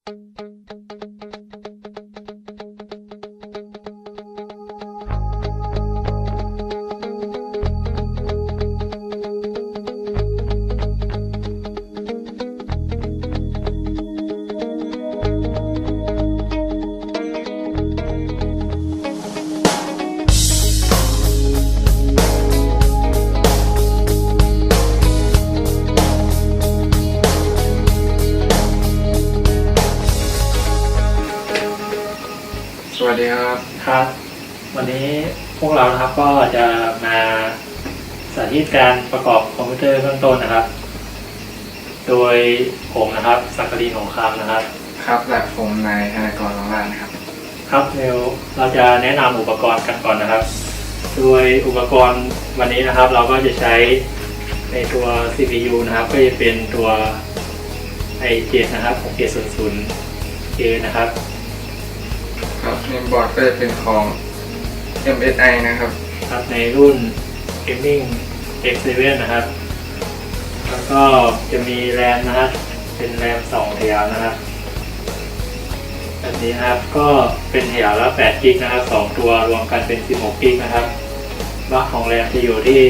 สวัสดีครับครับวันนี้พวกเรานะครับก็จะมาสาธิตการประกอบคอมพิวเตอร์เบื้องต้นนะครับโดยผมนะครับสักกลินของคำนะครับครับและผมนายธนกรวังล่านะครับครับเดี๋ยวเราจะแนะนำอุปกรณ์กันก่อนนะครับโดยอุปกรณ์วันนี้นะครับเราก็จะใช้ในตัว CPU นะครับก็จะเป็นตัว i7 นะครับ 6700K นะครับครับในบอร์ดก็จะเป็นของ MSI นะครับครับในรุ่น Gaming X7 นะครับแล้วก็จะมีแรมนะครับเป็นแรม2แถวนะครับแบบนี้นะครับก็เป็นแถวละ8 กิกนะครับ2ตัวรวมกันเป็น16 กิกนะครับบัคของแรมจะอยู่ที่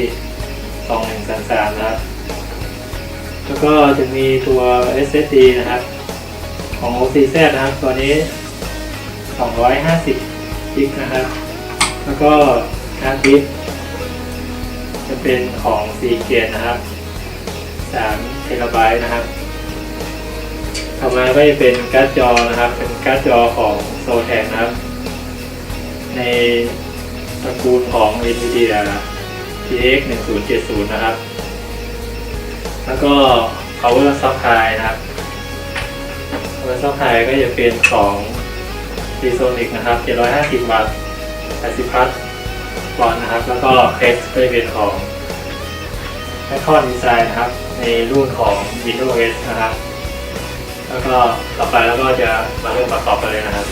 2133นะครับแล้วก็จะมีตัว SSD นะครับของ OCZ นะครับตัวนี้250 กิกนะครับแล้วก็ฮาร์ดดิสก์จะเป็นของSeagateนะครับ3 เทราไบต์นะครับต่อมาก็จะเป็นการ์ดจอนะครับเป็นการ์ดจอของ Zotac นะครับในตระกูลของ NVIDIA GTX 1070นะครับแล้วก็ Power Supply นะครับ Power Supply ก็จะเป็นของSeasonic นะครับ750 วัตต์80 วัตต์นะครับแล้วก็เคสก็จะเป็นของ Icon Design นะครับในรุ่นของ Windows นะครับแล้วก็ต่อไปแล้วก็จะมาเริ่มประกอบกันเลยนะครับ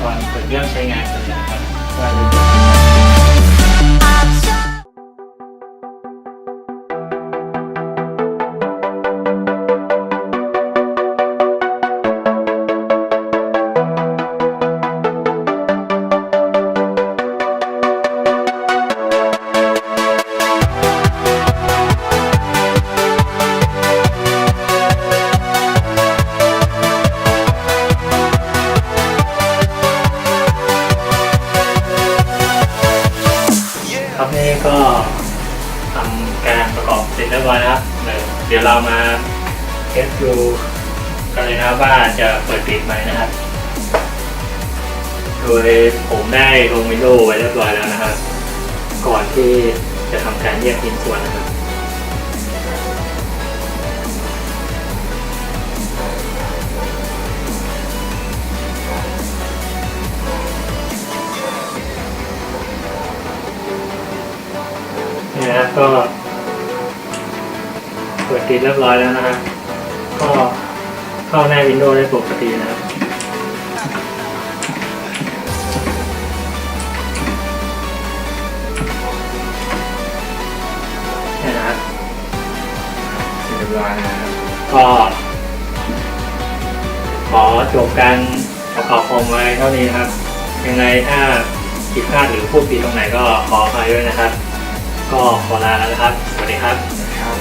ก่อนเปิดเครื่องใช้งานกันเลยนะครับว่าครับนี่ก็ทำการประกอบเสร็จเรียบร้อยนะครับเดี๋ยวเรามาเทสดูกันเลยนะครับว่าจะเปิดปิดไหมนะครับโดยผมได้ลงวินโดว์ไว้เรียบร้อยแล้วนะครับก่อนที่จะทำการแยกชิ้นส่วนนะครับนี่นะครับก็เปิดติดเรียบร้อยแล้วนะครับก็เข้าหน้าวินโดว์ได้ปกตินะครับนี่นะครับ เรียบร้อยนะครับ ก็ขอจบการประกอบคอมไว้เท่านี้นะครับยังไงถ้าผิดพลาดหรือพูดผิดตรงไหนก็ขออภัยด้วยนะครับก็ขอลาแล้วนะครับสวัสดีครับ ครับ